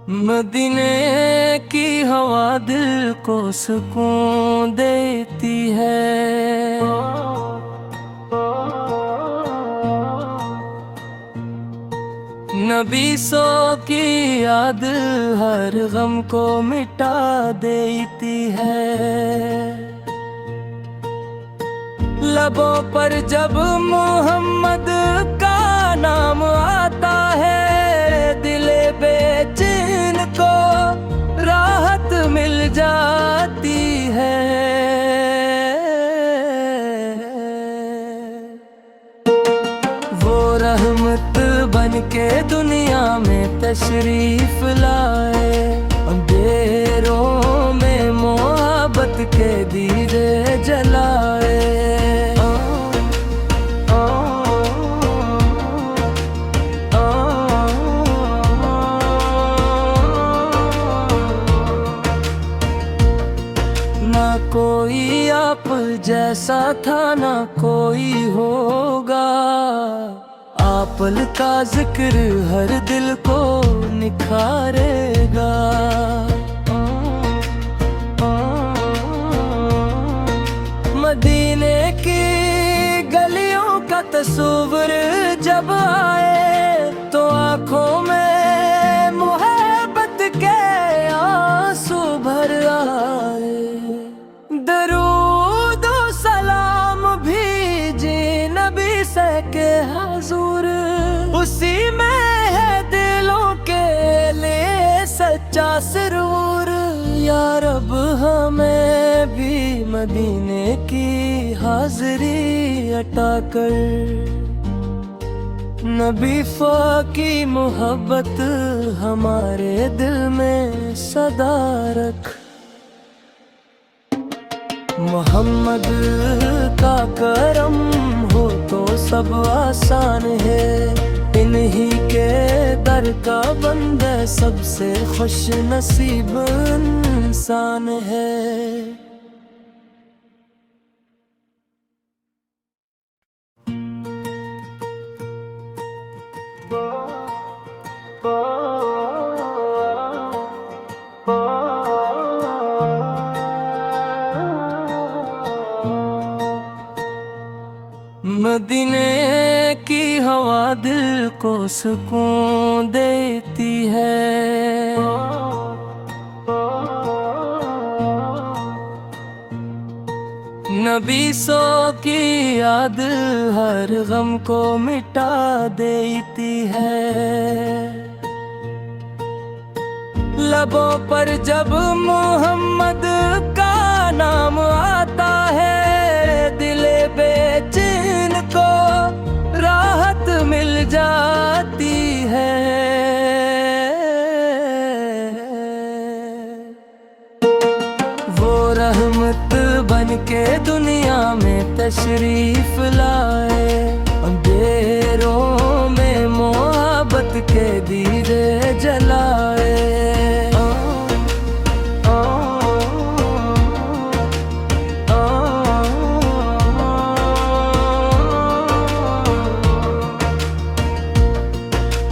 मदीने की हवा दिल को सुकून देती है। नबी सो की याद हर गम को मिटा देती है। लबों पर जब मोहम्मद का नाम आता है, दिले बेचैन को राहत मिल जाती है। वो रहमत बन के दुनिया में तशरीफ लाए, अंधेरों में मोहब्बत के दीये जलाए। ना कोई आप जैसा था ना कोई होगा, आपल का जिक्र हर दिल को निखारेगा। मदीने की गलियों का तस्वीर जब आए, तो आंखों में मोहब्बत के आंसू भर आए। दरूद और सलाम भेजे नबी से के हुजूर, उसी में है दिलों के लिए सच्चा सुरूर। या रब हमें भी मदीने की हाज़री अता कर, नबी फ़ा की मोहब्बत हमारे दिल में सदा रख। मोहम्मद का करम हो तो सब आसान है, इन्हीं के दर का बंदा सबसे खुश नसीब इंसान है। मदीने की हवा दिल को सुकून देती है। नबी सो की याद हर गम को मिटा देती है। लबों पर जब मोहम्मद का नाम आता है, दिले बेचैन को राहत मिल जाती है। वो रहमत बन के दुनिया में तशरीफ लाए, अंधेरों में मोहब्बत के दीये जलाए।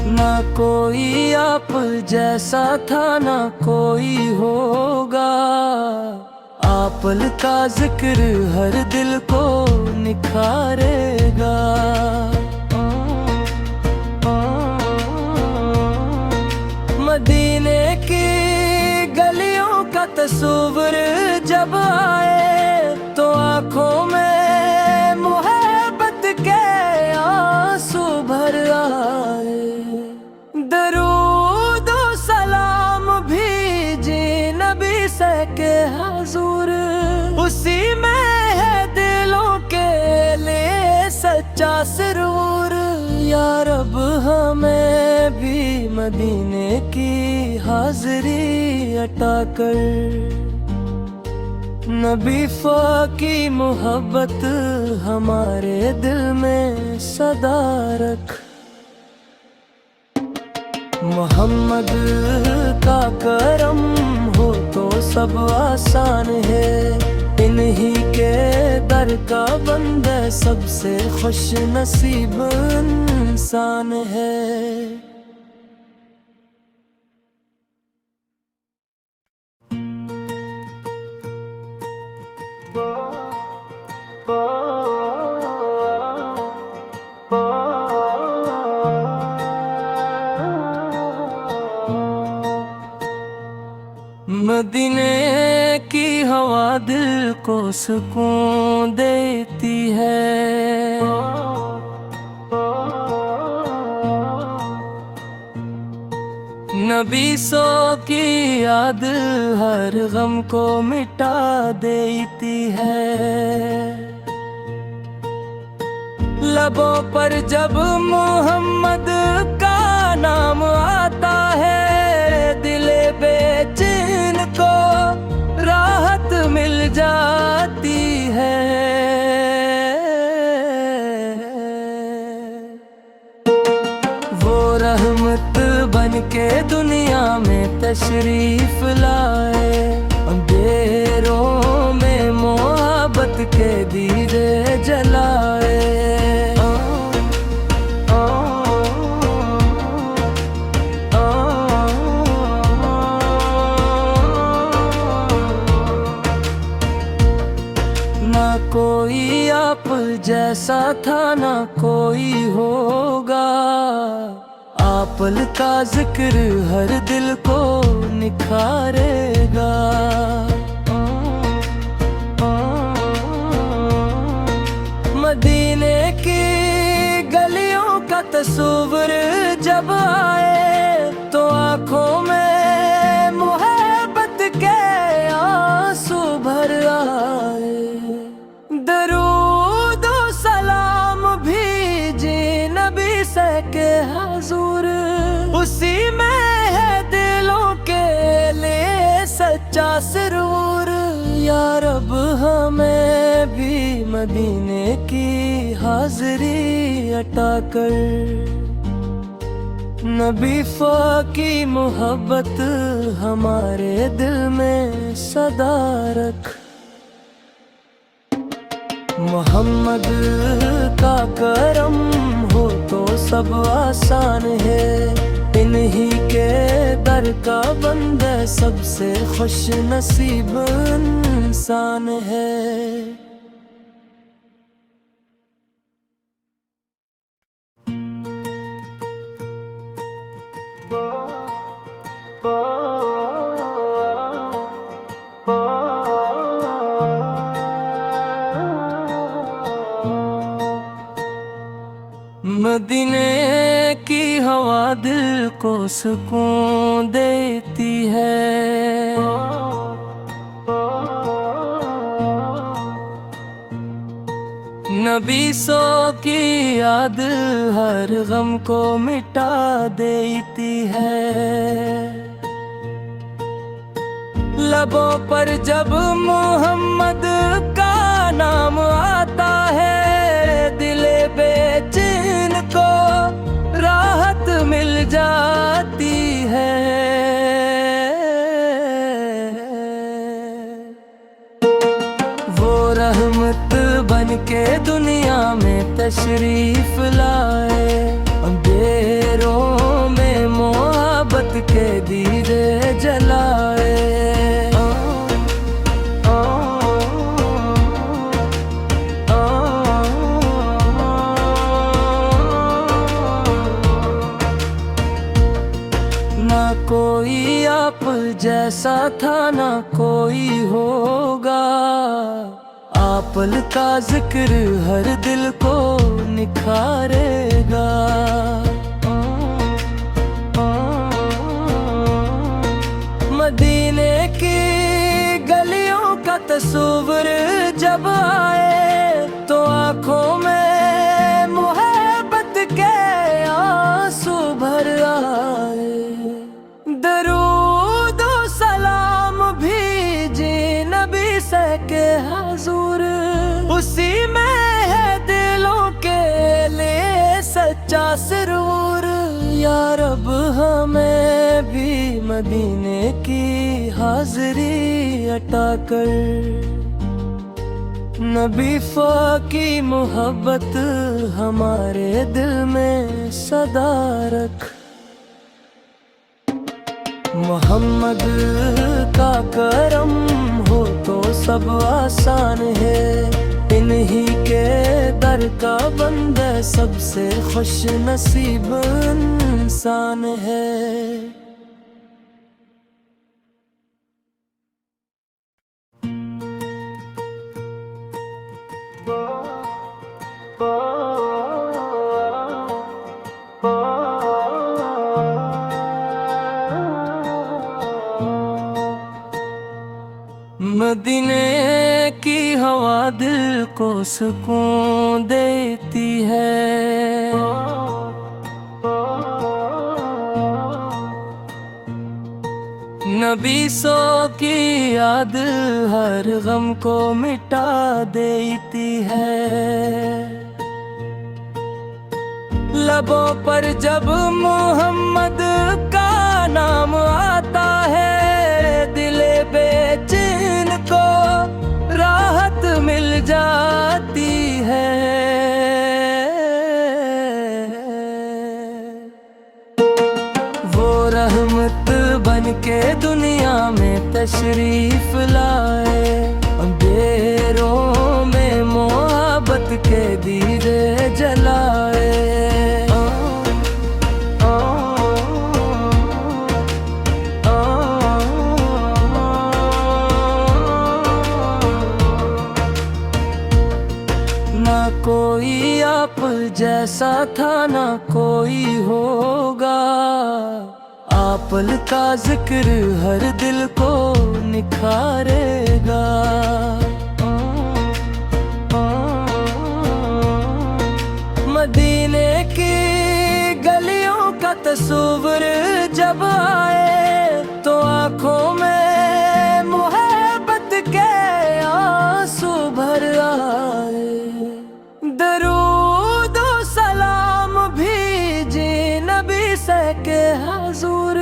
ना कोई आप जैसा था ना कोई होगा, आपल का जिक्र हर दिल को निखारेगा। मदीने की गलियों का तस्वीर जब आए, तो आंखों में मोहब्बत के आंसू भर आए। दरूद और सलाम भेजे नबी से के हुजूर, उसी में है दिलों के लिए सच्चा सुरूर। या रब हमें भी मदीने की हाज़री अता कर, नबी फ़ा की मोहब्बत हमारे दिल में सदा रख। मोहम्मद का करम हो तो सब आसान है, इन्हीं के दर का बंदा सबसे खुश नसीब इंसान है। मदीने की हवा दिल को सुकून देती है। नबी सो की याद हर गम को मिटा देती है। लबों पर जब मोहम्मद का नाम आता है, दिले बेचैन को राहत मिल जाती है। वो रहमत बन के दुनिया में तशरीफ लाए, अंधेरों में मोहब्बत के दीये जलाए। ना कोई आप जैसा था ना कोई होगा, आपल का जिक्र हर दिल को निखारेगा। मदीने की गलियों का तस्वीर जब आए, तो आंखों में मोहब्बत के आंसू भर आए। दरूद और सलाम भेजे नबी से के हुजूर, उसी में है दिलों के लिए सच्चा सुरूर। या रब हमें भी मदीने की हाज़री अता कर, नबी फ़ा की मोहब्बत हमारे दिल में सदा रख। मोहम्मद का करम हो तो सब आसान है, इन्हीं के दर का बंदा सबसे खुश नसीब इंसान है। मदीने की हवा दिल को सुकून देती है। नबी सो की याद हर गम को मिटा देती है। लबों पर जब मोहम्मद का नाम आता है, दिले बेचैन को राहत मिल जाती है। वो रहमत बन के दुनिया में तशरीफ लाए, अंधेरों में मोहब्बत के दीये जलाए। ना कोई आप जैसा था ना कोई होगा, आपल का जिक्र हर दिल को निखारेगा। मदीने की गलियों का तस्वीर जब आए, तो आंखों में मोहब्बत के आंसू भर आए। दरूद और सलाम भेजे नबी से के हुजूर, उसी में है दिलों के लिए सच्चा सुरूर। या रब हमें भी मदीने की हाज़री अता कर, नबी फ़ा की मोहब्बत हमारे दिल में सदा रख। मोहम्मद का करम हो तो सब आसान है, इन्हीं के दर का बंदा सबसे खुश नसीब इंसान है। मदीने की हवा दिल को सुकून देती है। नबी सो की याद हर गम को मिटा देती है। लबों पर जब मोहम्मद का नाम आता है, दिले बेचैन को राहत मिल जाती है। वो रहमत बन के दुनिया में तशरीफ लाए, अंधेरों में मोहब्बत के दीये जलाए। ना कोई आप जैसा था ना कोई होगा, आपल का जिक्र हर दिल को निखारेगा। मदीने की गलियों का तस्वीर जब आए, तो आंखों में मोहब्बत के आंसू भर आए। दरूद और सलाम भेजे नबी से के हुजूर,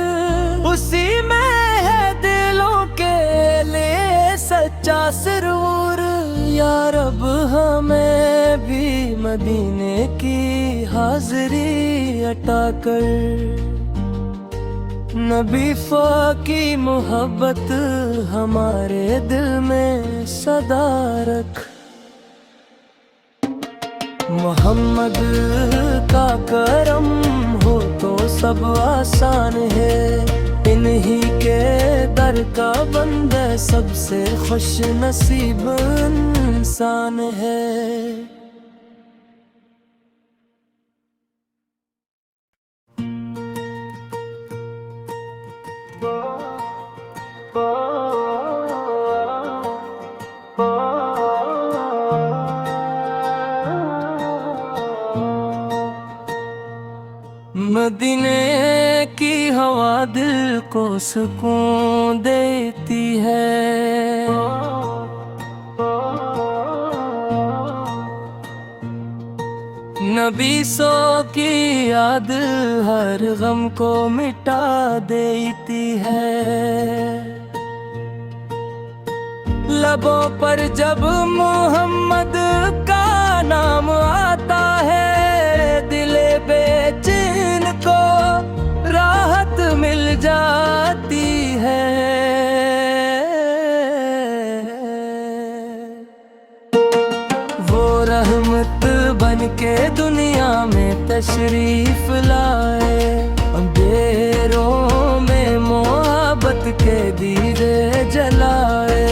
उसी में है दिलों के लिए सच्चा सुरूर। या रब हमें भी मदीने की हाज़री अता कर, नबी फ़ा की मोहब्बत हमारे दिल में सदा रख। मोहम्मद का करम हो तो सब आसान है, इन्हीं के दर का बंदा सबसे खुश नसीब इंसान है। मदीने की हवा दिल को सुकून देती है। नबी सो की याद हर गम को मिटा देती है। लबों पर जब मोहम्मद का नाम आता है, दिले बेचैन को राहत मिल जाती है। वो रहमत बन के दुनिया में तशरीफ लाए, अंधेरों में मोहब्बत के दीये जलाए।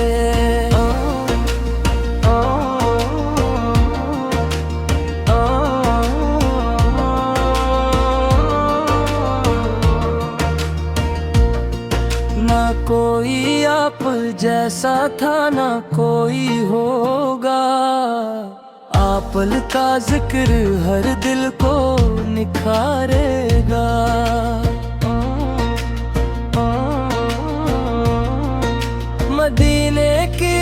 ना कोई आप जैसा था ना कोई होगा, आपल का जिक्र हर दिल को निखारेगा। मदीने की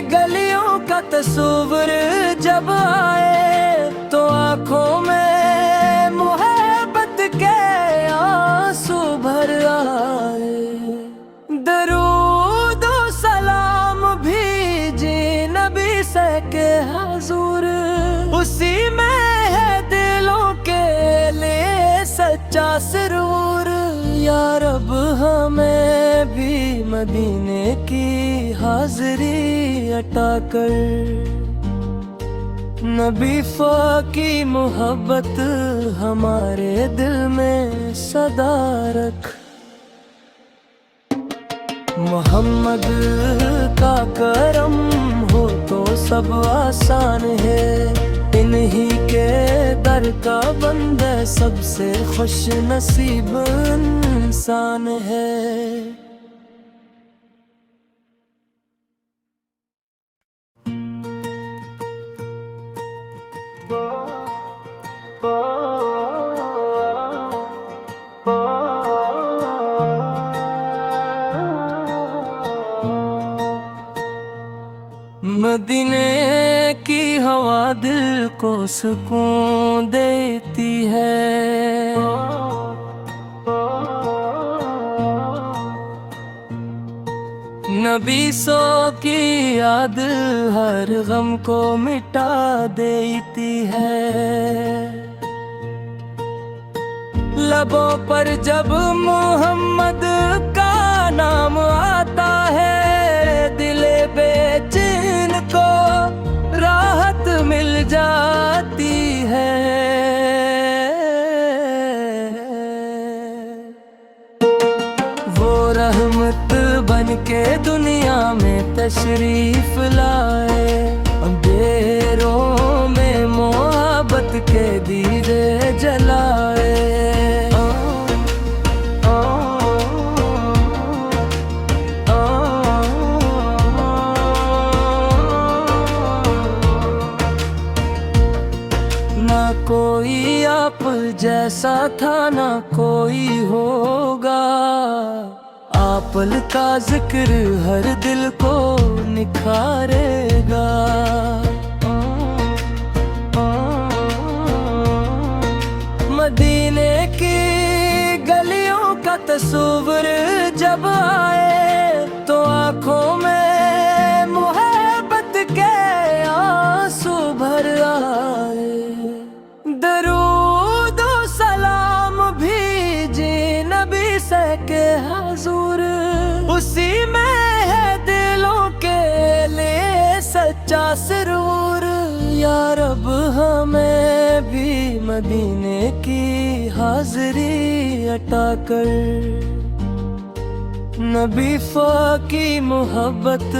गलियों का तस्वीर जब आए, तो आंखों में मोहब्बत के आंसू भर आए। दरूद और सलाम भेजे नबी से के हुजूर, उसी में है दिलों के लिए सच्चा सुरूर। या रब हमें भी मदीने की हाज़री अता कर, नबी फ़ा की मोहब्बत हमारे दिल में सदा रख। मोहम्मद का करम हो तो सब आसान है, इन्हीं के दर का बंदा सबसे खुश नसीब इंसान है। मदीने की हवा दिल को सुकून देती है। नबी सो की याद हर गम को मिटा देती है। लबों पर जब मोहम्मद का नाम आता है, दिले बेचैन को राहत मिल जाती है। वो रहमत बन के दुनिया में तशरीफ लाए, अंधेरों में मोहब्बत के दीये जलाए। ना कोई आप जैसा था ना कोई होगा, आपल का जिक्र हर दिल को निखारेगा। मदीने की गलियों का तस्वीर जब आए, तो आँखों में मोहब्बत के आंसू भर आए। दरूद और सलाम भेजे नबी से के हुजूर, उसी में है दिलों के लिए सच्चा सुरूर। या रब हमें भी मदीने की हाज़री अता कर, नबी की मोहब्बत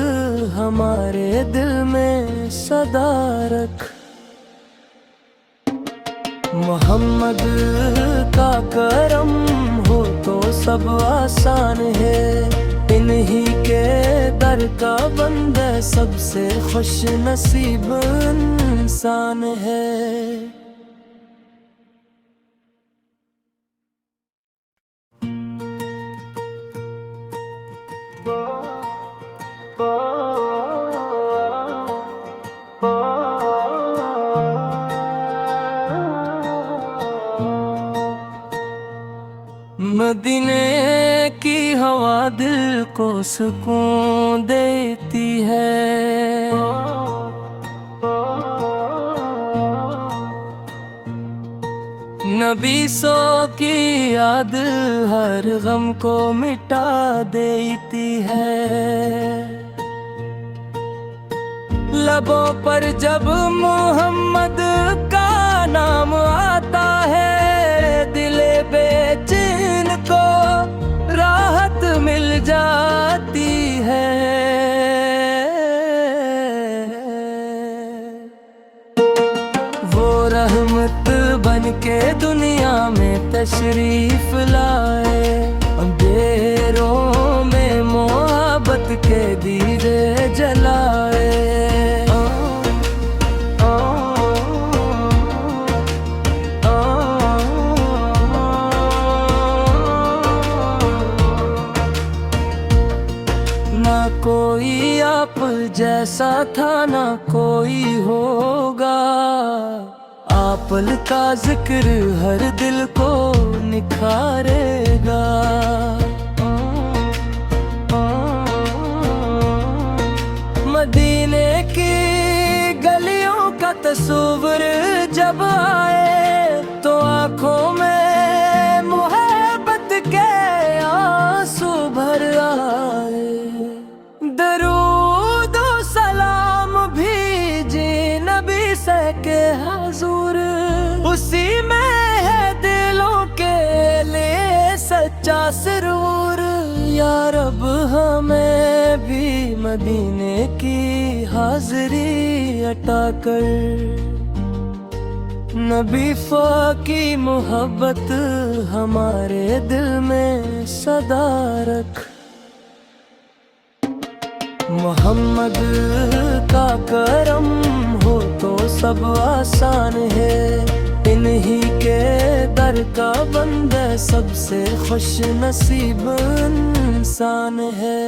हमारे दिल में सदा रख। मोहम्मद का करम हो तो सब आसान है, इन्हीं के दर का बंदा सबसे खुश नसीब इंसान है। मदीने की हवा दिल को सुकून देती है। नबी सो की याद हर गम को मिटा देती है। लबों पर जब मोहम्मद का नाम आता है, दिले बेचैन को राहत मिल जाती है। वो रहमत बन के दुनिया में तशरीफ लाए, अंधेरों में मोहब्बत के दीये जलाए। ना कोई आप जैसा था ना कोई होगा, आपल का जिक्र हर दिल को निखारेगा। मदीने की गलियों का तस्वीर जब आए, तो आँखों में मोहब्बत के आंसू भर आए। दरूद और सलाम भेजे नबी से के हुजूर, उसी में है दिलों के लिए सच्चा सुरूर। या रब हमें भी मदीने की हाज़री अता कर, नबी की मोहब्बत हमारे दिल में सदा रख। मोहम्मद का करम हो तो सब आसान है, इन्हीं के दर का बंदा सबसे खुश नसीब इंसान है।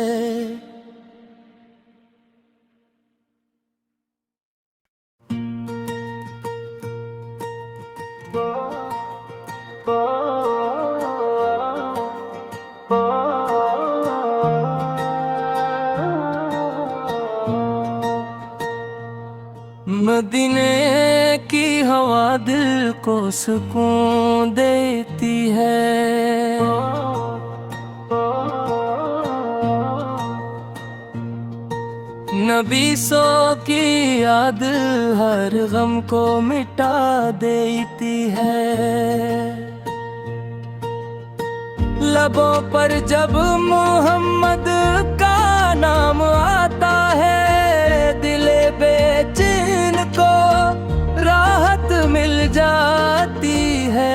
को सुकून देती है। नबी सो की याद हर गम को मिटा देती है। लबों पर जब मोहम्मद का नाम आता है, दिले बेचैन को राहत मिल जाती है।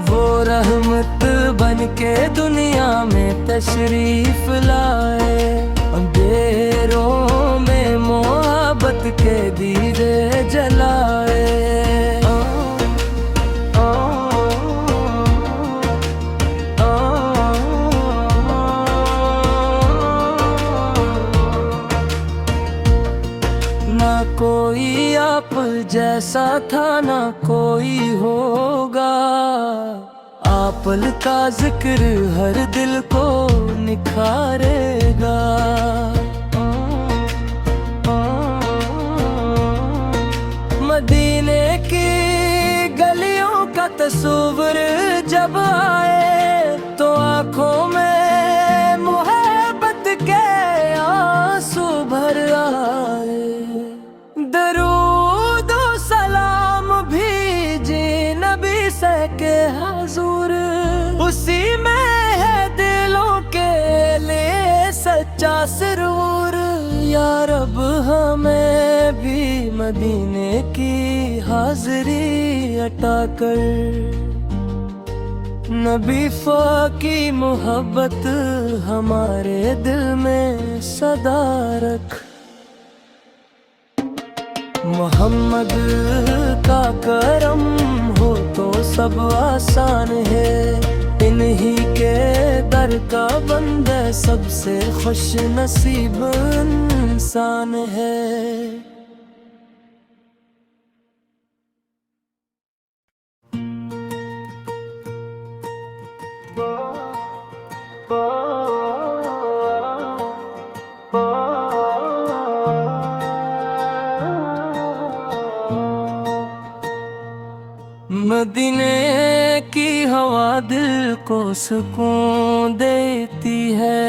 वो रहमत बन के दुनिया में तशरीफ लाए, अंधेरों में मोहब्बत के दीये जलाए। ना कोई आप जैसा था ना कोई होगा, आपल का जिक्र हर दिल को निखारेगा। मदीने की गलियों का तस्वीर जब आए, तो आँखों में मोहब्बत के आंसू भर आए। दरूद और सलाम भेजे नबी से के हुजूर, उसी में है दिलों के लिए सच्चा सुरूर। या रब हमें भी मदीने की हाज़री अता कर, नबी की मोहब्बत हमारे दिल में सदा रख। मोहम्मद का करम हो तो सब आसान है, इन्हीं के दर का बंदा सबसे खुश नसीब इंसान है। मदीने की हवा दिल को सुकून देती है।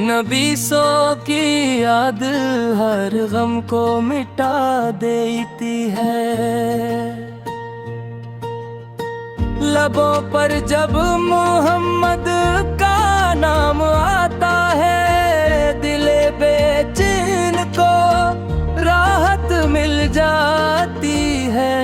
नबी सो की याद हर गम को मिटा देती है। लबों पर जब मोहम्मद का नाम आता है, दिले बेचैन को राहत मिल जाती है।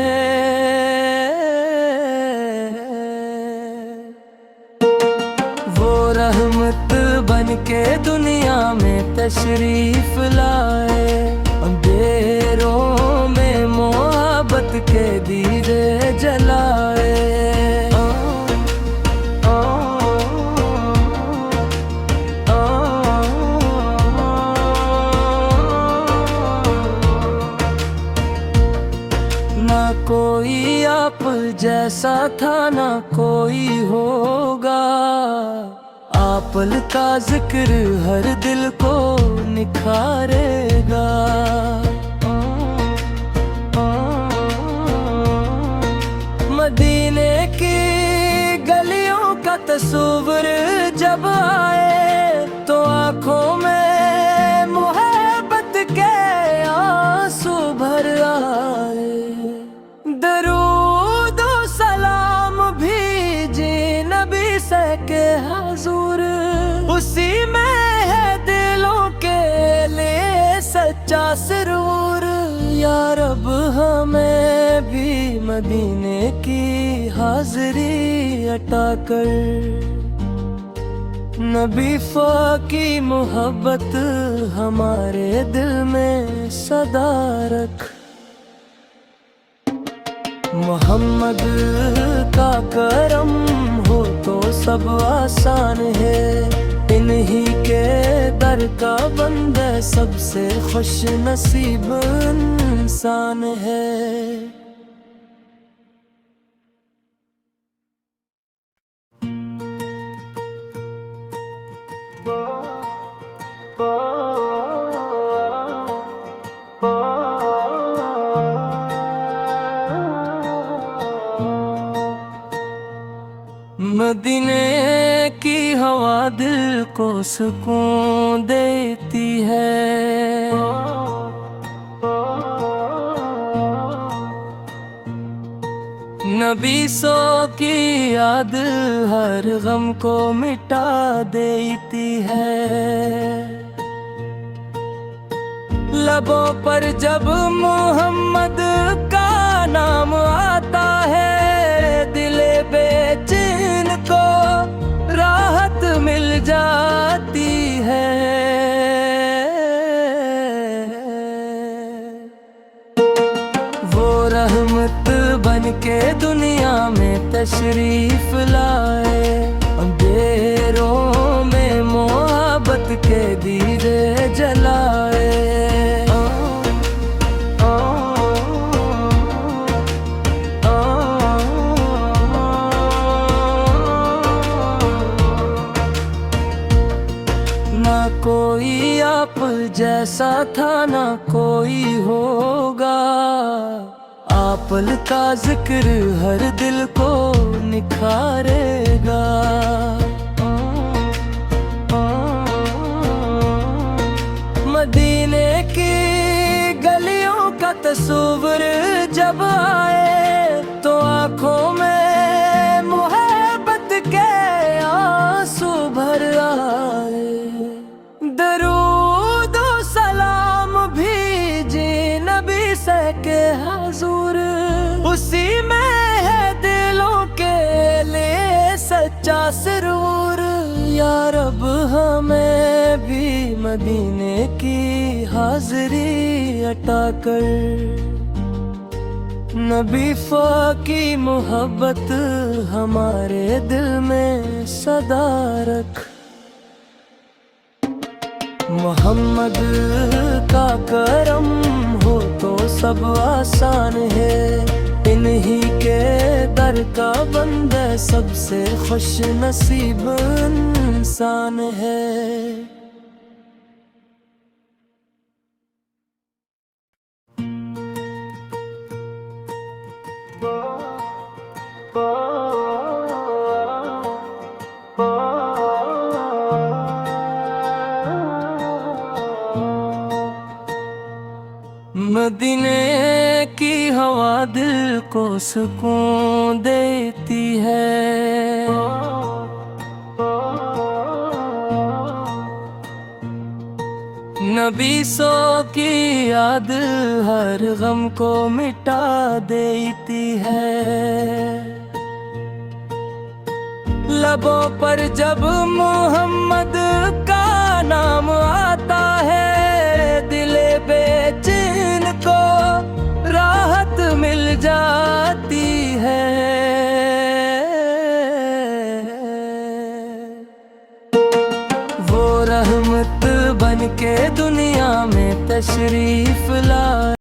वो रहमत बन के दुनिया में तशरीफ लाए, अंधेरों में मोहब्बत के दीये जलाए। ना कोई आप जैसा था ना कोई होगा, आपल का जिक्र हर दिल को निखारेगा। मदीने की गलियों का तस्वीर जब आए, तो आँखों में मोहब्बत के आंसू भर आए। दरूद और सलाम भेजे नबी से के हुजूर, उसी में है दिलों के लिए सच्चा सुरूर। या रब हमें भी मदीने की हाज़री अता कर, नबी की मोहब्बत हमारे दिल में सदा रख। मोहम्मद का करम हो तो सब आसान है, इन्हीं के दर का बंदा सबसे खुश नसीब इंसान है। मदीने की हवा दिल को सुकून देती है। नबी सो की याद हर गम को मिटा देती है। लबों पर जब मोहम्मद का नाम आता है, दिले बेचैन को राहत मिल जाती है। वो रहमत बन के दुनिया में तशरीफ लाए, अंधेरों में मोहब्बत के दीये जलाए। ना कोई आप जैसा था ना कोई होगा, आपल का जिक्र हर दिल को निखारेगा। मदीने की गलियों का तस्वीर जब आए, तो आंखों में मोहब्बत के आंसू भर आए। दरूद और सलाम भेजे नबी से के हुजूर, उसी में है दिलों के लिए सच्चा सुरूर। या रब हमें भी मदीने की हाज़री अता कर, नबी फ़ा की मोहब्बत हमारे दिल में सदा रख। मोहम्मद का करम हो तो सब आसान है, इन्हीं के दर का बंदा सबसे खुश नसीब इंसान है। मदीने की हवा दिल को सुकून देती है। नबी सो की याद हर गम को मिटा देती है। लबों पर जब मोहम्मद का नाम आता है, दिले बेचैन को राहत मिल जाती है। वो रहमत बन के दुनिया में तशरीफ ला